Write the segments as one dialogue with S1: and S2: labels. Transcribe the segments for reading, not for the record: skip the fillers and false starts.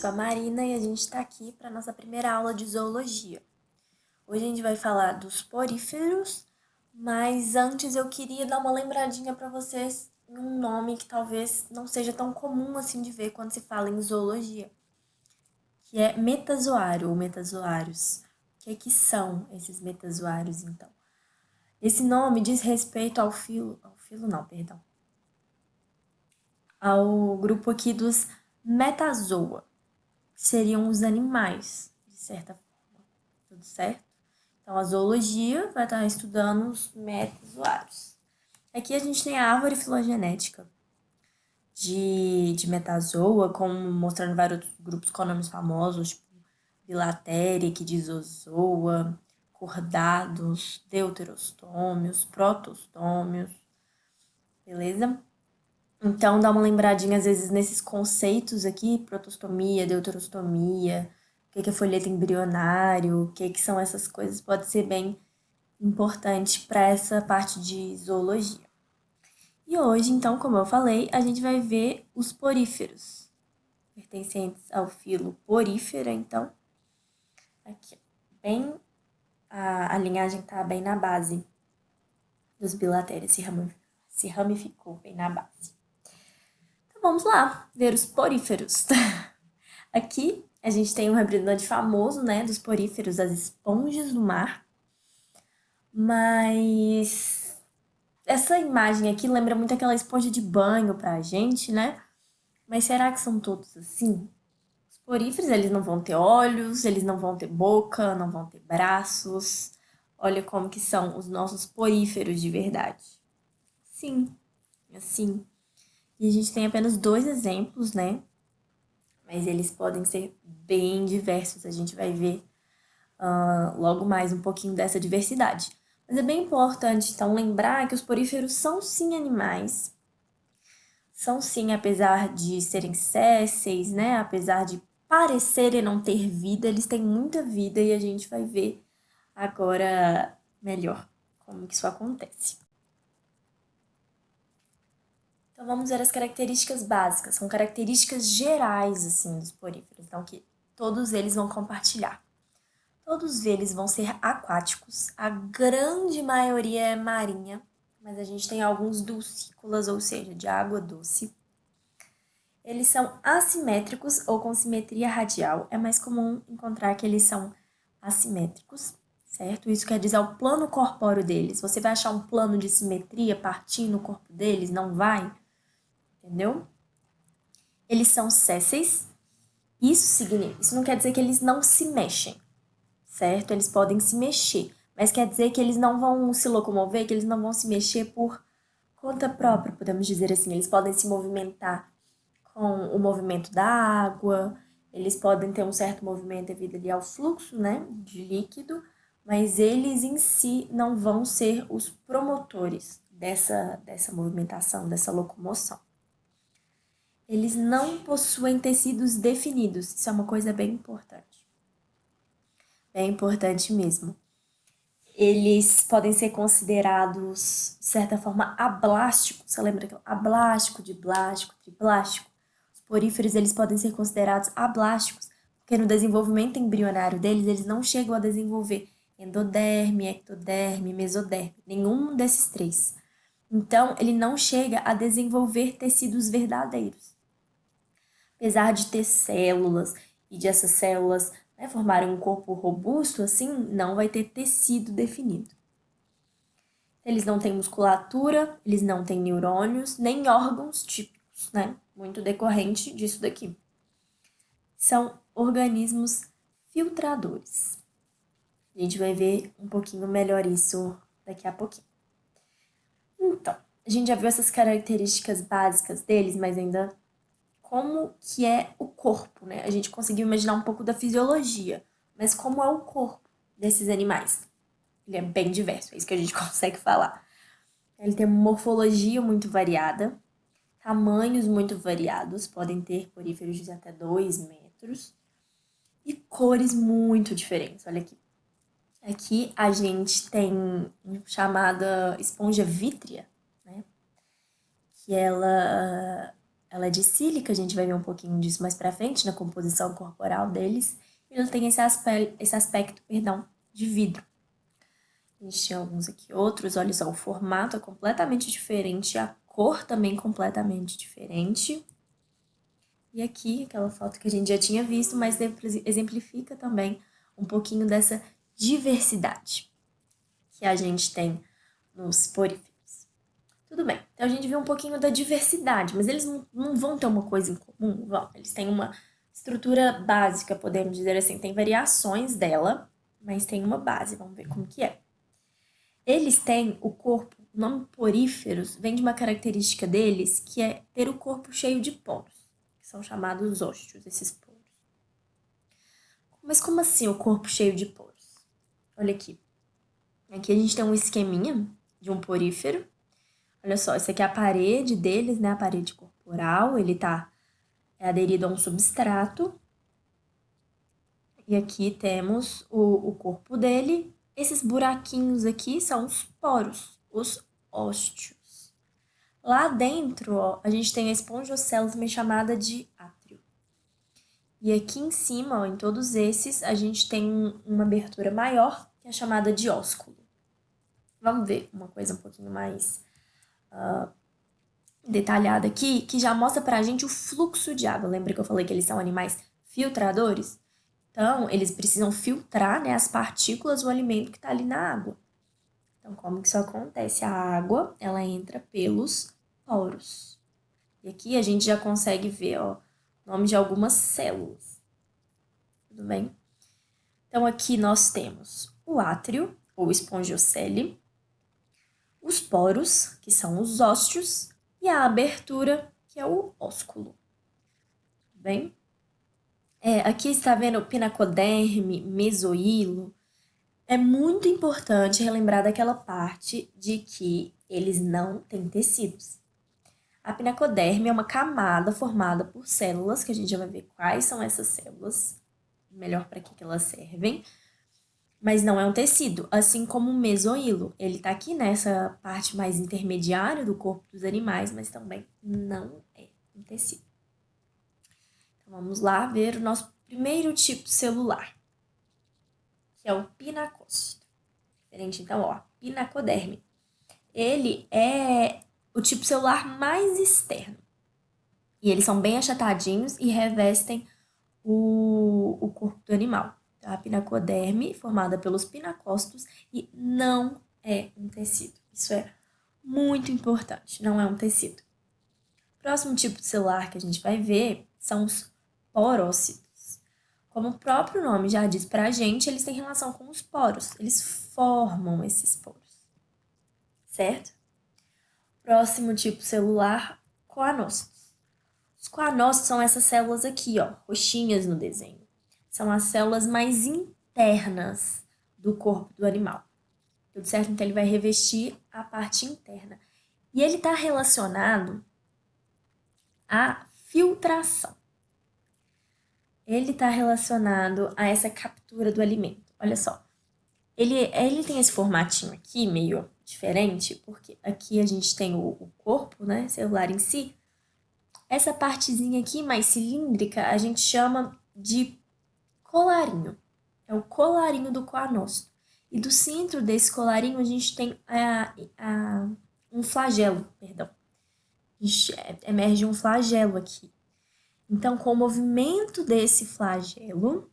S1: sou a Marina e a gente está aqui para nossa primeira aula de zoologia. Hoje a gente vai falar dos poríferos, mas antes eu queria dar uma lembradinha para vocês em um nome que talvez não seja tão comum assim de ver quando se fala em zoologia, que é metazoário ou metazoários. O que são esses metazoários, então? Esse nome diz respeito ao grupo aqui dos metazoa, que seriam os animais, de certa forma. Tudo certo? Então, a zoologia vai estar estudando os metazoários. Aqui a gente tem a árvore filogenética de metazoa, mostrando vários grupos com nomes famosos, tipo Bilateria, Equidizozoa, cordados, deuterostômios, protostômios, beleza? Então, dá uma lembradinha, às vezes, nesses conceitos aqui, protostomia, deuterostomia, o que é folheto embrionário, o que são essas coisas, pode ser bem importante para essa parte de zoologia. E hoje, então, como eu falei, a gente vai ver os poríferos, pertencentes ao filo porífera, então, aqui, bem, a linhagem está bem na base dos bilatérios, se ramificou bem na base. Vamos lá, ver os poríferos. Aqui a gente tem um representante famoso, né, dos poríferos, as esponjas do mar. Mas essa imagem aqui lembra muito aquela esponja de banho pra gente, né? Mas será que são todos assim? Os poríferos, eles não vão ter olhos, eles não vão ter boca, não vão ter braços. Olha como que são os nossos poríferos de verdade. Sim, assim. E a gente tem apenas 2 exemplos, né? Mas eles podem ser bem diversos. A gente vai ver logo mais um pouquinho dessa diversidade. Mas é bem importante, então, lembrar que os poríferos são sim animais. São sim, apesar de serem sésseis, né? Apesar de parecerem não ter vida, eles têm muita vida e a gente vai ver agora melhor como que isso acontece. Então, vamos ver as características básicas. São características gerais, assim, dos poríferos. Então, que todos eles vão compartilhar. Todos eles vão ser aquáticos. A grande maioria é marinha, mas a gente tem alguns dulcícolas, ou seja, de água doce. Eles são assimétricos ou com simetria radial. É mais comum encontrar que eles são assimétricos, certo? Isso quer dizer o plano corpóreo deles. Você vai achar um plano de simetria partindo no corpo deles? Não vai, entendeu? Eles são sésseis. Isso não quer dizer que eles não se mexem, certo? Eles podem se mexer, mas quer dizer que eles não vão se locomover, que eles não vão se mexer por conta própria, podemos dizer assim. Eles podem se movimentar com o movimento da água, eles podem ter um certo movimento devido ali ao fluxo, né, de líquido, mas eles em si não vão ser os promotores dessa movimentação, dessa locomoção. Eles não possuem tecidos definidos, isso é uma coisa bem importante. Bem importante mesmo. Eles podem ser considerados, de certa forma, ablásticos. Você lembra que ablástico, diblástico, triplástico? Os poríferos, eles podem ser considerados ablásticos, porque no desenvolvimento embrionário deles, eles não chegam a desenvolver endoderme, ectoderme, mesoderme, nenhum desses 3. Então, ele não chega a desenvolver tecidos verdadeiros. Apesar de ter células e de essas células, né, formarem um corpo robusto, assim, não vai ter tecido definido. Eles não têm musculatura, eles não têm neurônios, nem órgãos típicos, né? Muito decorrente disso daqui. São organismos filtradores. A gente vai ver um pouquinho melhor isso daqui a pouquinho. Então, a gente já viu essas características básicas deles, mas ainda como que é o corpo, né? A gente conseguiu imaginar um pouco da fisiologia, mas como é o corpo desses animais? Ele é bem diverso, é isso que a gente consegue falar. Ele tem uma morfologia muito variada, tamanhos muito variados, podem ter poríferos de até 2 metros, e cores muito diferentes. Olha aqui. Aqui a gente tem chamada esponja vítrea, né? Que ela ela é de sílica, a gente vai ver um pouquinho disso mais pra frente, na composição corporal deles. E ele tem esse aspecto, de vidro. A gente tinha alguns aqui, outros, olha só, o formato é completamente diferente, a cor também completamente diferente. E aqui, aquela foto que a gente já tinha visto, mas exemplifica também um pouquinho dessa diversidade que a gente tem nos poríferos. Tudo bem, então a gente viu um pouquinho da diversidade, mas eles não vão ter uma coisa em comum, vão. Eles têm uma estrutura básica, podemos dizer assim, tem variações dela, mas tem uma base, vamos ver como que é. Eles têm o corpo, o nome poríferos vem de uma característica deles, que é ter o corpo cheio de poros, que são chamados ósteos, esses poros. Mas como assim o corpo cheio de poros? Olha aqui. Aqui a gente tem um esqueminha de um porífero. Olha só, essa aqui é a parede deles, né? A parede corporal, ele é aderido a um substrato. E aqui temos o corpo dele. Esses buraquinhos aqui são os poros, os ósteos. Lá dentro, ó, a gente tem a espongiocélula também chamada de átrio. E aqui em cima, ó, em todos esses, a gente tem uma abertura maior, que é chamada de ósculo. Vamos ver uma coisa um pouquinho mais detalhada aqui, que já mostra pra gente o fluxo de água. Lembra que eu falei que eles são animais filtradores? Então, eles precisam filtrar, né, as partículas do alimento que está ali na água. Então, como que isso acontece? A água, ela entra pelos poros. E aqui a gente já consegue ver, ó, o nome de algumas células. Tudo bem? Então, aqui nós temos o átrio, ou espongiocele, os poros, que são os ósteos, e a abertura, que é o ósculo. Tudo bem? Aqui está vendo o pinacoderme, mesoílo. É muito importante relembrar daquela parte de que eles não têm tecidos. A pinacoderme é uma camada formada por células, que a gente já vai ver quais são essas células, melhor para que elas servem, mas não é um tecido, assim como o mesoílo. Ele está aqui nessa parte mais intermediária do corpo dos animais, mas também não é um tecido. Então vamos lá ver o nosso primeiro tipo celular, que é o pinacócito. Diferente, então, ó, pinacoderme. Ele é o tipo celular mais externo. E eles são bem achatadinhos e revestem o corpo do animal. Tá? A pinacoderme, formada pelos pinacócitos, e não é um tecido. Isso é muito importante, não é um tecido. O próximo tipo de celular que a gente vai ver são os porócitos. Como o próprio nome já diz pra gente, eles têm relação com os poros. Eles formam esses poros, certo? Próximo tipo celular, coanócitos. Os coanócitos são essas células aqui, ó, roxinhas no desenho. São as células mais internas do corpo do animal. Tudo certo? Então, ele vai revestir a parte interna. E ele está relacionado à filtração. Ele está relacionado a essa captura do alimento. Olha só. Ele tem esse formatinho aqui, meio diferente, porque aqui a gente tem o corpo, né, celular em si. Essa partezinha aqui, mais cilíndrica, a gente chama de colarinho. É o colarinho do coanócito. E do centro desse colarinho a gente tem um flagelo, perdão. Emerge um flagelo aqui. Então, com o movimento desse flagelo,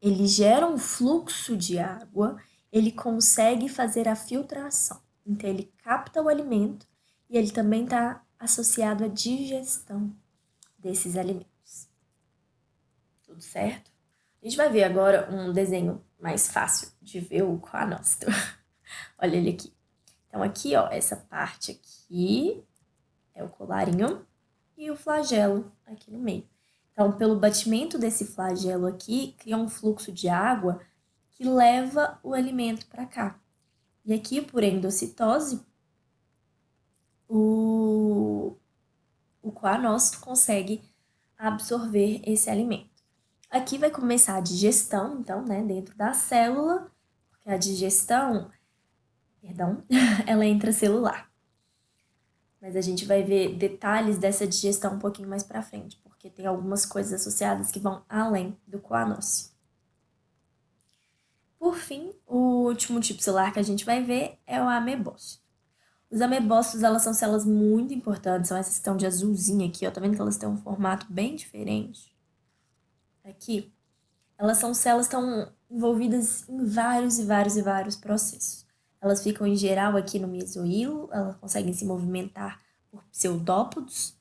S1: ele gera um fluxo de água, ele consegue fazer a filtração. Então, ele capta o alimento e ele também está associado à digestão desses alimentos. Tudo certo? A gente vai ver agora um desenho mais fácil de ver o coanócito. Olha ele aqui. Então, aqui, ó, essa parte aqui é o colarinho e o flagelo aqui no meio. Então, pelo batimento desse flagelo aqui, cria um fluxo de água que leva o alimento para cá. E aqui, por endocitose, o coanócito consegue absorver esse alimento. Aqui vai começar a digestão, então, né, dentro da célula, porque a digestão, perdão, ela é intracelular. Mas a gente vai ver detalhes dessa digestão um pouquinho mais para frente, porque tem algumas coisas associadas que vão além do coanócito. Por fim, o último tipo celular que a gente vai ver é o amebócito. Os amebócitos, elas são células muito importantes, são essas que estão de azulzinho aqui, ó, tá vendo que elas têm um formato bem diferente? Aqui, elas são células que estão envolvidas em vários processos. Elas ficam, em geral, aqui no mesoílo, elas conseguem se movimentar por pseudópodos,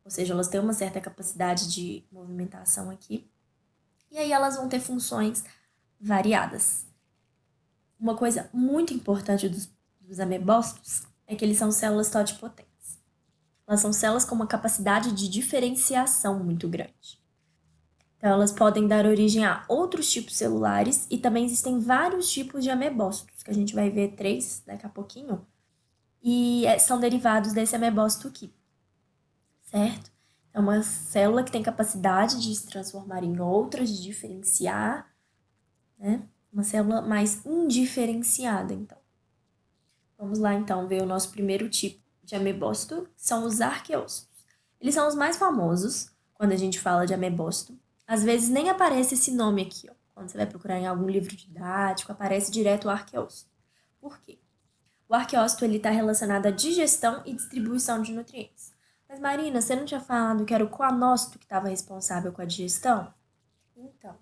S1: ou seja, elas têm uma certa capacidade de movimentação aqui. E aí elas vão ter funções variadas. Uma coisa muito importante dos amebócitos é que eles são células totipotentes. Elas são células com uma capacidade de diferenciação muito grande. Então, elas podem dar origem a outros tipos celulares e também existem vários tipos de amebócitos, que a gente vai ver 3 daqui a pouquinho, e são derivados desse amebócito aqui, certo? É uma célula que tem capacidade de se transformar em outra, de diferenciar, né? Uma célula mais indiferenciada, então. Vamos lá, então, ver o nosso primeiro tipo de amebócito, que são os arqueócitos. Eles são os mais famosos quando a gente fala de amebócito. Às vezes nem aparece esse nome aqui, ó. Quando você vai procurar em algum livro didático, aparece direto o arqueócito. Por quê? O arqueócito está relacionado à digestão e distribuição de nutrientes. Mas, Marina, você não tinha falado que era o coanócito que estava responsável com a digestão? Então,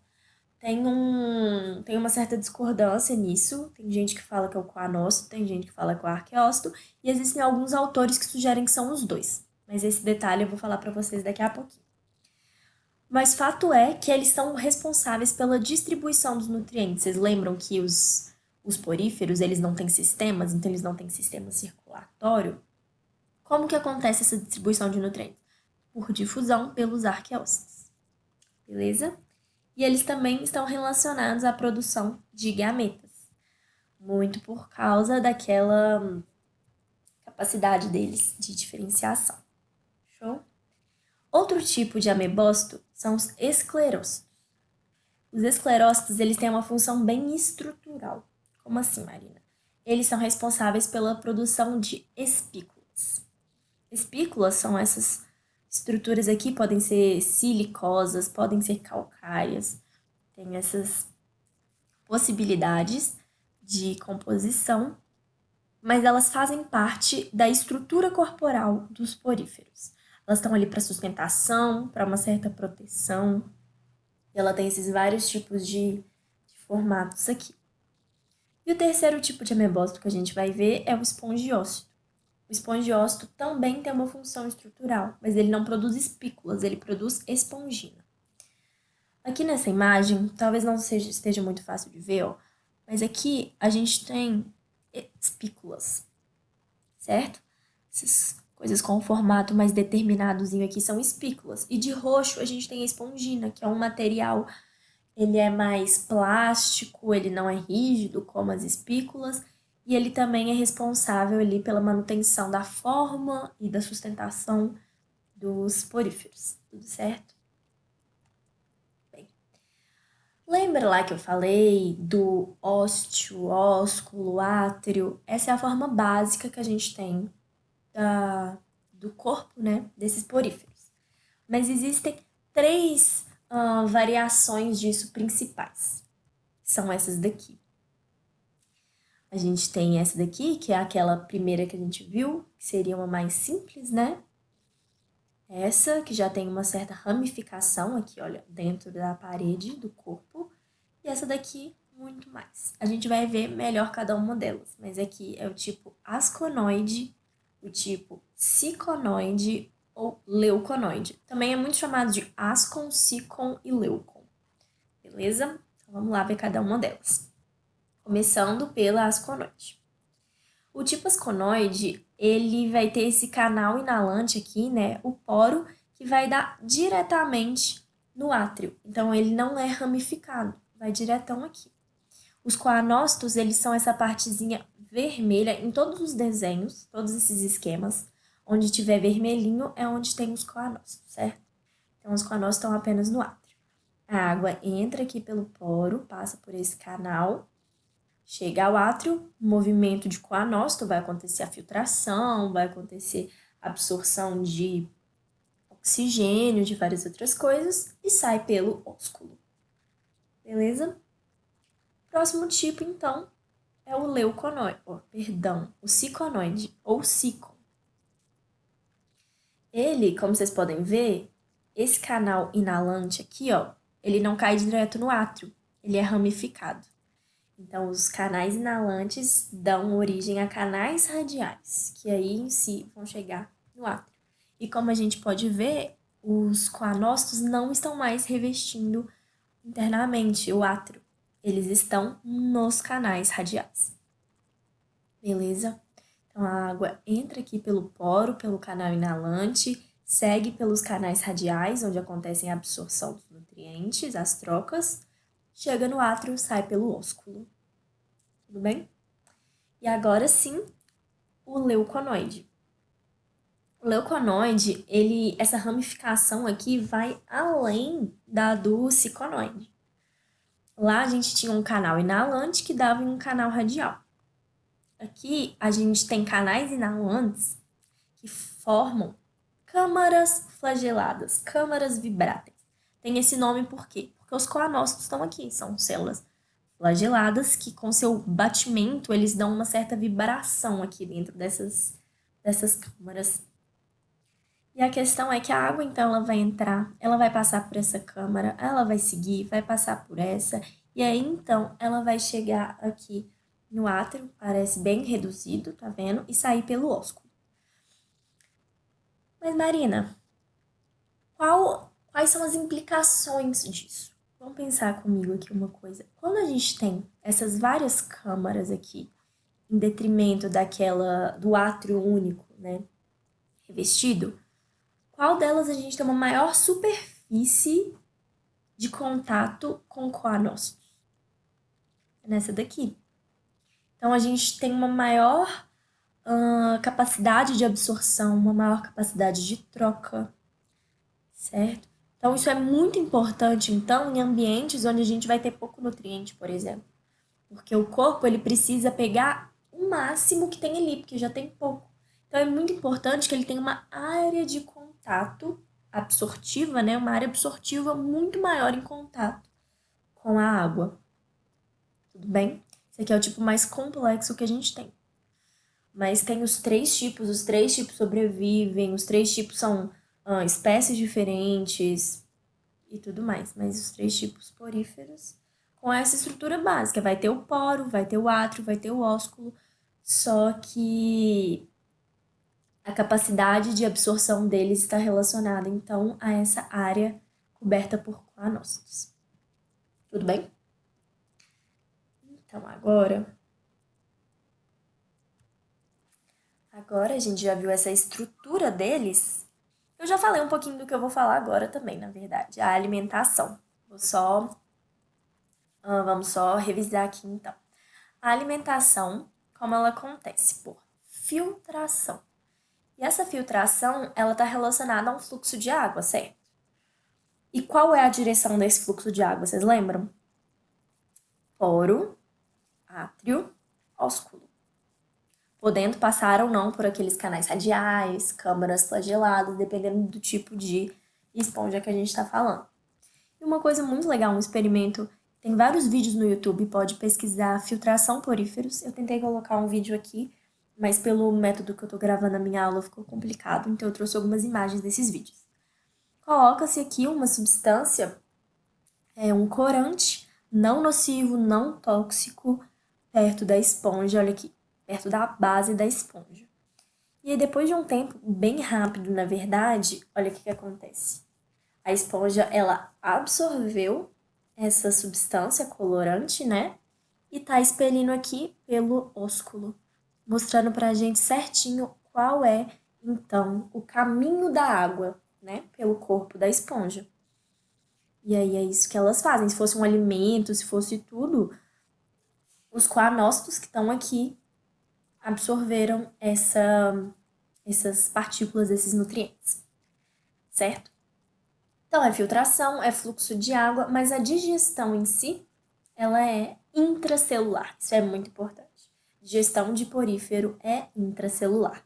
S1: tem uma certa discordância nisso. Tem gente que fala que é o coanócito, tem gente que fala que é o arqueócito, e existem alguns autores que sugerem que são os dois. Mas esse detalhe eu vou falar para vocês daqui a pouquinho. Mas fato é que eles são responsáveis pela distribuição dos nutrientes. Vocês lembram que os poríferos, eles não têm sistemas, então eles não têm sistema circulatório? Como que acontece essa distribuição de nutrientes? Por difusão pelos arqueócitos. Beleza? E eles também estão relacionados à produção de gametas, muito por causa daquela capacidade deles de diferenciação. Show? Outro tipo de amebócito são os esclerócitos. Os esclerócitos, eles têm uma função bem estrutural. Como assim, Marina? Eles são responsáveis pela produção de espículas. Espículas são essas estruturas aqui, podem ser silicosas, podem ser calcárias, tem essas possibilidades de composição, mas elas fazem parte da estrutura corporal dos poríferos. Elas estão ali para sustentação, para uma certa proteção, e ela tem esses vários tipos de formatos aqui. E o terceiro tipo de amebócito que a gente vai ver é o espongiócito. O espongiócito também tem uma função estrutural, mas ele não produz espículas, ele produz espongina. Aqui nessa imagem, talvez não esteja muito fácil de ver, ó, mas aqui a gente tem espículas, certo? Essas coisas com um formato mais determinadozinho aqui são espículas. E de roxo a gente tem a espongina, que é um material, ele é mais plástico, ele não é rígido como as espículas, e ele também é responsável ali pela manutenção da forma e da sustentação dos poríferos, tudo certo? Lembra lá que eu falei do ósteo, ósculo, átrio? Essa é a forma básica que a gente tem do corpo, né, desses poríferos. Mas existem 3 variações disso principais. São essas daqui. A gente tem essa daqui, que é aquela primeira que a gente viu, que seria uma mais simples, né? Essa, que já tem uma certa ramificação aqui, olha, dentro da parede do corpo. E essa daqui, muito mais. A gente vai ver melhor cada uma delas, mas aqui é o tipo asconoide, o tipo ciconoide ou leuconoide. Também é muito chamado de ascon, sicon e leucon. Beleza? Então vamos lá ver cada uma delas. Começando pela asconoide. O tipo asconoide, ele vai ter esse canal inalante aqui, né? O poro, que vai dar diretamente no átrio. Então, ele não é ramificado, vai diretão aqui. Os coanócitos, eles são essa partezinha vermelha em todos os desenhos, todos esses esquemas. Onde tiver vermelhinho é onde tem os coanócitos, certo? Então, os coanócitos estão apenas no átrio. A água entra aqui pelo poro, passa por esse canal, chega ao átrio, movimento de coanócito, vai acontecer a filtração, vai acontecer absorção de oxigênio, de várias outras coisas, e sai pelo ósculo. Beleza? Próximo tipo, então, é o leuconoide, o ciconoide, ou sícon. Ele, como vocês podem ver, esse canal inalante aqui, ó, ele não cai direto no átrio, ele é ramificado. Então, os canais inalantes dão origem a canais radiais, que aí em si vão chegar no átrio. E como a gente pode ver, os coanócitos não estão mais revestindo internamente o átrio. Eles estão nos canais radiais. Beleza? Então, a água entra aqui pelo poro, pelo canal inalante, segue pelos canais radiais, onde acontecem a absorção dos nutrientes, as trocas, chega no átrio, sai pelo ósculo. Tudo bem? E agora sim, o leuconoide. O leuconoide, essa ramificação aqui vai além da do ciconoide. Lá a gente tinha um canal inalante que dava em um canal radial. Aqui a gente tem canais inalantes que formam câmaras flageladas, câmaras vibráteis. Tem esse nome por quê? Porque os coanócitos estão aqui, são células flageladas que com seu batimento eles dão uma certa vibração aqui dentro dessas câmaras. E a questão é que a água, então, ela vai entrar, ela vai passar por essa câmara, ela vai seguir, vai passar por essa, e aí, então, ela vai chegar aqui no átrio, parece bem reduzido, tá vendo? E sair pelo ósculo. Mas, Marina, quais são as implicações disso? Vamos pensar comigo aqui uma coisa. Quando a gente tem essas várias câmaras aqui, em detrimento do átrio único, né, revestido, qual delas a gente tem uma maior superfície de contato com coanócitos? É nessa daqui. Então, a gente tem uma maior capacidade de absorção, uma maior capacidade de troca, certo? Então, isso é muito importante, então, em ambientes onde a gente vai ter pouco nutriente, por exemplo. Porque o corpo, ele precisa pegar o máximo que tem ali, porque já tem pouco. Então, é muito importante que ele tenha uma área de contato absortiva, né? Uma área absortiva muito maior em contato com a água. Tudo bem? Esse aqui é o tipo mais complexo que a gente tem. Mas tem os três tipos sobrevivem, os três tipos são espécies diferentes e tudo mais. Mas os três tipos poríferos, com essa estrutura básica, vai ter o poro, vai ter o átrio, vai ter o ósculo, só que a capacidade de absorção deles está relacionada, então, a essa área coberta por coanócitos. Tudo bem? Então, agora a gente já viu essa estrutura deles. Eu já falei um pouquinho do que eu vou falar agora também, na verdade, a alimentação. Vamos só revisar aqui então. A alimentação, como ela acontece? Por filtração. E essa filtração, ela está relacionada a um fluxo de água, certo? E qual é a direção desse fluxo de água, vocês lembram? Poro, átrio, ósculo. Podendo passar ou não por aqueles canais radiais, câmaras flageladas, dependendo do tipo de esponja que a gente está falando. E uma coisa muito legal, um experimento, tem vários vídeos no YouTube, pode pesquisar filtração poríferos. Eu tentei colocar um vídeo aqui, mas pelo método que eu tô gravando a minha aula ficou complicado, então eu trouxe algumas imagens desses vídeos. Coloca-se aqui uma substância, um corante não nocivo, não tóxico, perto da esponja, olha aqui, perto da base da esponja. E aí, depois de um tempo bem rápido, na verdade, olha o que acontece. A esponja, ela absorveu essa substância colorante, né? E tá expelindo aqui pelo ósculo, mostrando pra gente certinho qual é, então, o caminho da água, né? Pelo corpo da esponja. E aí é isso que elas fazem. Se fosse um alimento, se fosse tudo, os coanócitos que estão aqui absorveram essas partículas, esses nutrientes, certo? Então, é filtração, é fluxo de água, mas a digestão em si, ela é intracelular. Isso é muito importante. Digestão de porífero é intracelular.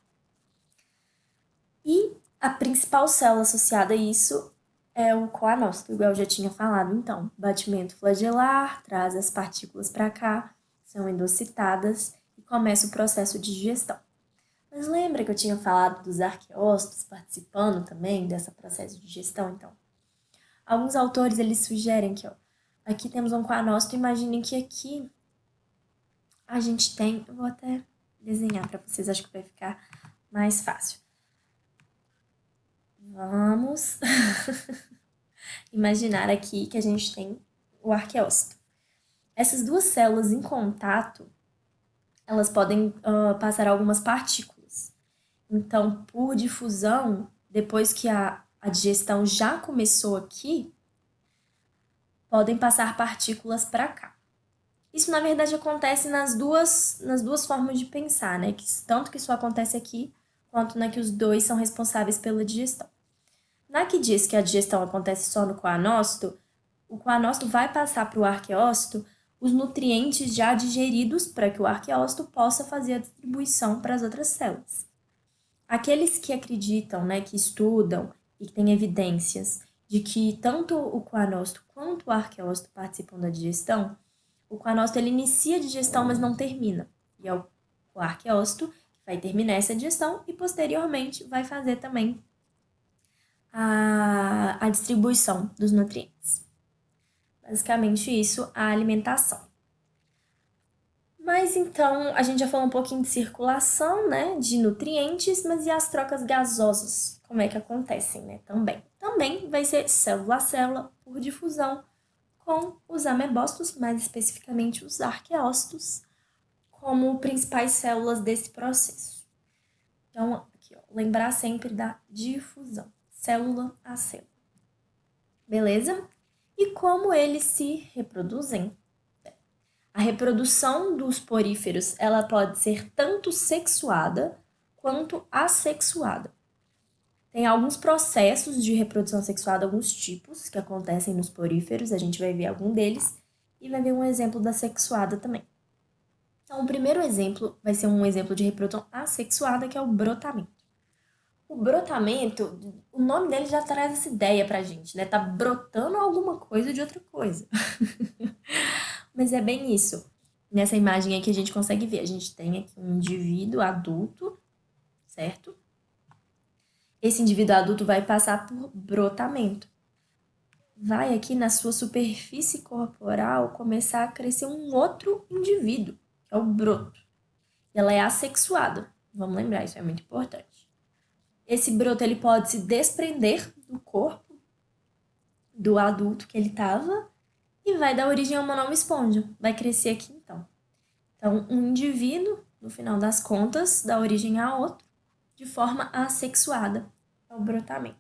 S1: E a principal célula associada a isso é o coanócito, igual eu já tinha falado. Então, batimento flagelar, traz as partículas para cá, são endocitadas e começa o processo de digestão. Mas lembra que eu tinha falado dos arqueócitos participando também desse processo de digestão? Então, alguns autores eles sugerem que, ó, aqui temos um coanócito, imaginem que aqui a gente tem, eu vou até desenhar para vocês, acho que vai ficar mais fácil. Vamos imaginar aqui que a gente tem o arqueócito. Essas duas células em contato, elas podem passar algumas partículas. Então, por difusão, depois que a digestão já começou aqui, podem passar partículas para cá. Isso, na verdade, acontece nas duas formas de pensar, né? Tanto que isso acontece aqui, quanto na que os dois são responsáveis pela digestão. Na que diz que a digestão acontece só no coanócito, o coanócito vai passar para o arqueócito os nutrientes já digeridos para que o arqueócito possa fazer a distribuição para as outras células. Aqueles que acreditam, né, que estudam e que têm evidências de que tanto o coanócito quanto o arqueócito participam da digestão, o coanócito ele inicia a digestão, mas não termina. E é o arqueócito que vai terminar essa digestão e posteriormente vai fazer também a distribuição dos nutrientes. Basicamente isso, a alimentação. Mas então, a gente já falou um pouquinho de circulação, né, de nutrientes, mas e as trocas gasosas? Como é que acontecem, né, também? Também vai ser célula a célula, por difusão, com os amebócitos, mais especificamente os arqueócitos, como principais células desse processo. Então, aqui, ó, lembrar sempre da difusão, célula a célula. Beleza? E como eles se reproduzem? A reprodução dos poríferos, ela pode ser tanto sexuada quanto assexuada. Tem alguns processos de reprodução sexuada, alguns tipos que acontecem nos poríferos, a gente vai ver algum deles e vai ver um exemplo da sexuada também. Então, o primeiro exemplo vai ser um exemplo de reprodução assexuada, que é o brotamento. O brotamento, o nome dele já traz essa ideia pra gente, né? Tá brotando alguma coisa de outra coisa. Mas é bem isso. Nessa imagem aqui a gente consegue ver. A gente tem aqui um indivíduo adulto, certo? Esse indivíduo adulto vai passar por brotamento. Vai aqui na sua superfície corporal começar a crescer um outro indivíduo, que é o broto. E ela é assexuada. Vamos lembrar, isso é muito importante. Esse broto ele pode se desprender do corpo do adulto que ele estava e vai dar origem a uma nova esponja. Vai crescer aqui então. Então, um indivíduo, no final das contas, dá origem a outro de forma assexuada. É o brotamento.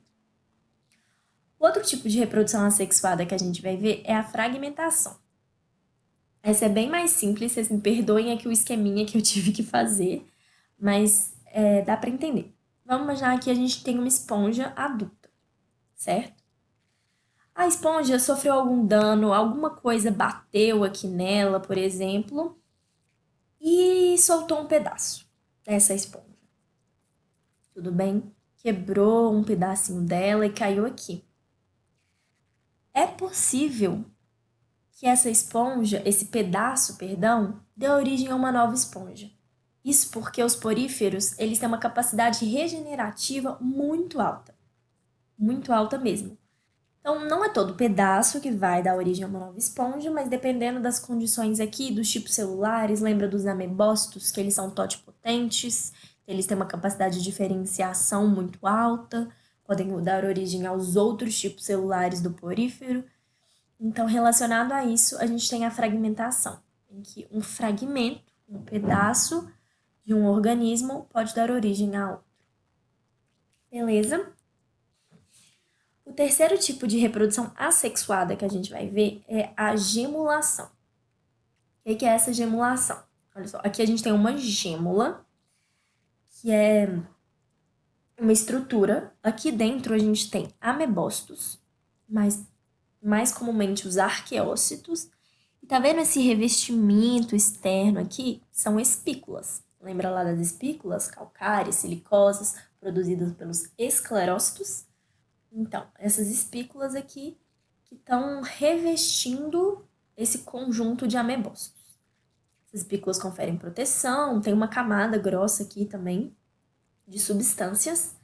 S1: Outro tipo de reprodução assexuada que a gente vai ver é a fragmentação. Essa é bem mais simples, vocês me perdoem aqui o esqueminha que eu tive que fazer, mas dá para entender. Vamos imaginar que a gente tem uma esponja adulta, certo? A esponja sofreu algum dano, alguma coisa bateu aqui nela, por exemplo, e soltou um pedaço dessa esponja. Tudo bem? Quebrou um pedacinho dela e caiu aqui. É possível que essa esponja, esse pedaço, perdão, dê origem a uma nova esponja. Isso porque os poríferos, eles têm uma capacidade regenerativa muito alta mesmo. Então, não é todo pedaço que vai dar origem a uma nova esponja, mas dependendo das condições aqui, dos tipos celulares, lembra dos amebócitos, que eles são totipotentes, eles têm uma capacidade de diferenciação muito alta, podem dar origem aos outros tipos celulares do porífero. Então, relacionado a isso, a gente tem a fragmentação, em que um fragmento, um pedaço de um organismo pode dar origem a outro. Beleza? O terceiro tipo de reprodução assexuada que a gente vai ver é a gemulação. O que é essa gemulação? Olha só, aqui a gente tem uma gêmula, que é uma estrutura. Aqui dentro a gente tem amebócitos, mas mais comumente os arqueócitos. E tá vendo esse revestimento externo aqui? São espículas. Lembra lá das espículas calcárias, silicosas? produzidas pelos esclerócitos. Então, essas espículas aqui que estão revestindo esse conjunto de amebócitos. Essas espículas conferem proteção, tem uma camada grossa aqui também de substâncias.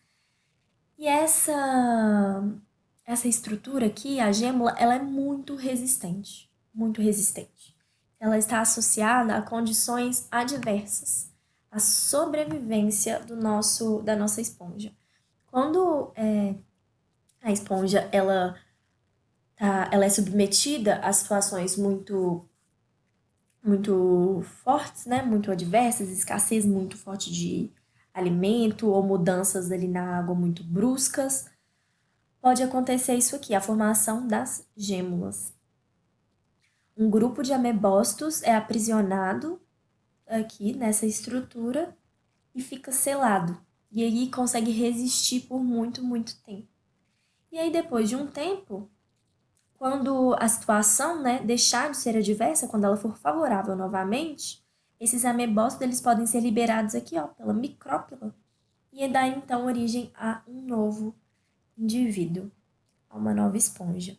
S1: E essa estrutura aqui, a gêmula, ela é muito resistente, muito resistente. Ela está associada a condições adversas, à sobrevivência da nossa esponja. Quando a esponja ela é submetida a situações muito fortes, né? Muito adversas, escassez muito forte de alimento ou mudanças ali na água muito bruscas, pode acontecer isso aqui, a formação das gêmulas. Um grupo de amebócitos é aprisionado aqui nessa estrutura e fica selado. E aí consegue resistir por muito, muito tempo. E aí depois de um tempo, quando a situação, né, deixar de ser adversa, quando ela for favorável novamente, esses amebócitos eles podem ser liberados aqui, ó, pela micrópila e dar então origem a um novo indivíduo, a uma nova esponja.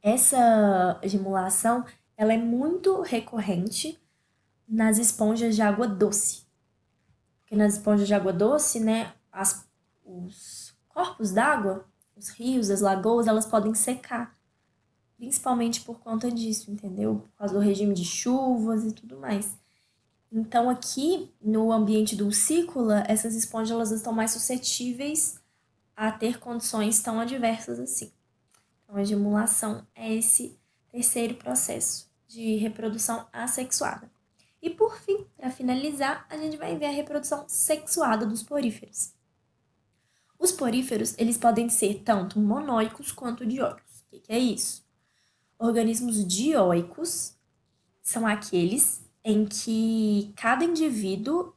S1: Essa gemulação ela é muito recorrente nas esponjas de água doce. Porque nas esponjas de água doce, né, os corpos d'água, os rios, as lagoas, elas podem secar. Principalmente por conta disso, entendeu? Por causa do regime de chuvas e tudo mais. Então, aqui no ambiente dulcícola, essas esponjas elas estão mais suscetíveis a ter condições tão adversas assim. Então, a gemulação é esse terceiro processo de reprodução assexuada. E por fim, para finalizar, a gente vai ver a reprodução sexuada dos poríferos. Os poríferos, eles podem ser tanto monóicos quanto dioicos. O que é isso? Organismos dioicos são aqueles em que cada indivíduo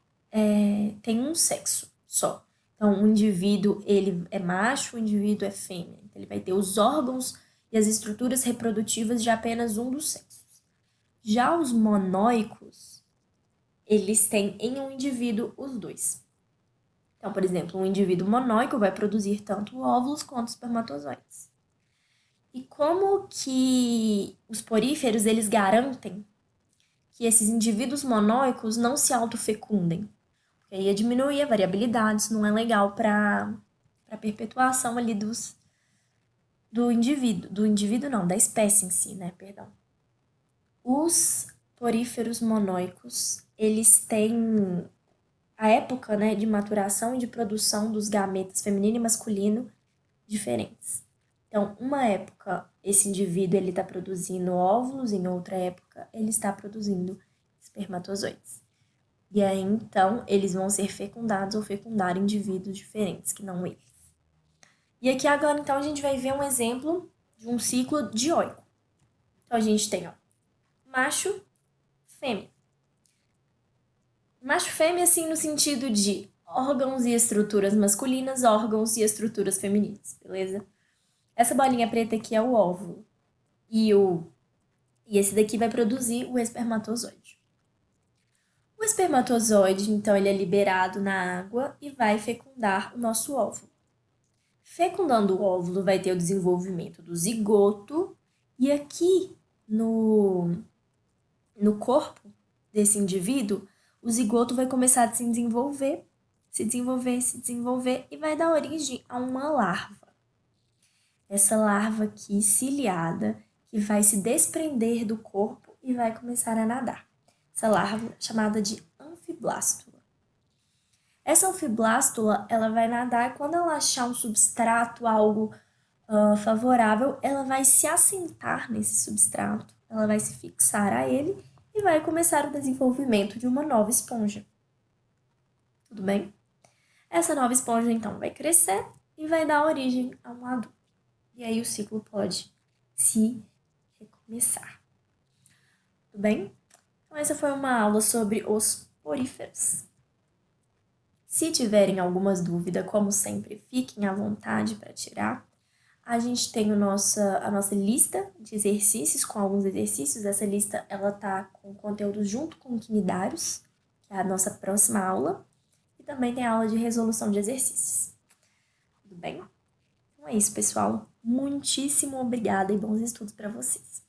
S1: tem um sexo só. Então, um indivíduo ele é macho, o indivíduo é fêmea. Então, ele vai ter os órgãos e as estruturas reprodutivas de apenas um dos sexos. Já os monóicos, eles têm em um indivíduo os dois. Então, por exemplo, um indivíduo monóico vai produzir tanto óvulos quanto espermatozoides. E como que os poríferos eles garantem que esses indivíduos monóicos não se autofecundem? Porque aí ia diminuir a variabilidade, isso não é legal para a perpetuação ali do indivíduo não, da espécie em si, né, perdão. Os poríferos monóicos, eles têm a época, né, de maturação e de produção dos gametas feminino e masculino diferentes. Então, uma época, esse indivíduo ele está produzindo óvulos, em outra época, ele está produzindo espermatozoides. E aí, então, eles vão ser fecundados ou fecundar indivíduos diferentes, que não eles. E aqui agora, então, a gente vai ver um exemplo de um ciclo dioico. Então, a gente tem, ó, macho, fêmea. Macho, fêmea, assim, no sentido de órgãos e estruturas masculinas, órgãos e estruturas femininas, beleza? Essa bolinha preta aqui é o óvulo. E esse daqui vai produzir o espermatozoide. O espermatozoide, então, ele é liberado na água e vai fecundar o nosso óvulo. Fecundando o óvulo, vai ter o desenvolvimento do zigoto. E aqui no corpo desse indivíduo, o zigoto vai começar a se desenvolver e vai dar origem a uma larva. Essa larva aqui, ciliada, que vai se desprender do corpo e vai começar a nadar. Essa larva chamada de anfiblástula. Essa anfiblástula, ela vai nadar e quando ela achar um substrato, algo favorável, ela vai se assentar nesse substrato, ela vai se fixar a ele e vai começar o desenvolvimento de uma nova esponja. Tudo bem? Essa nova esponja, então, vai crescer e vai dar origem a um adulto. E aí o ciclo pode se recomeçar. Tudo bem? Então, essa foi uma aula sobre os poríferos. Se tiverem algumas dúvidas, como sempre, fiquem à vontade para tirar. A gente tem a nossa lista de exercícios, com alguns exercícios. Essa lista ela tá com conteúdo junto com o quinidários, que é a nossa próxima aula. E também tem aula de resolução de exercícios. Tudo bem? Então é isso, pessoal. Muitíssimo obrigada e bons estudos para vocês.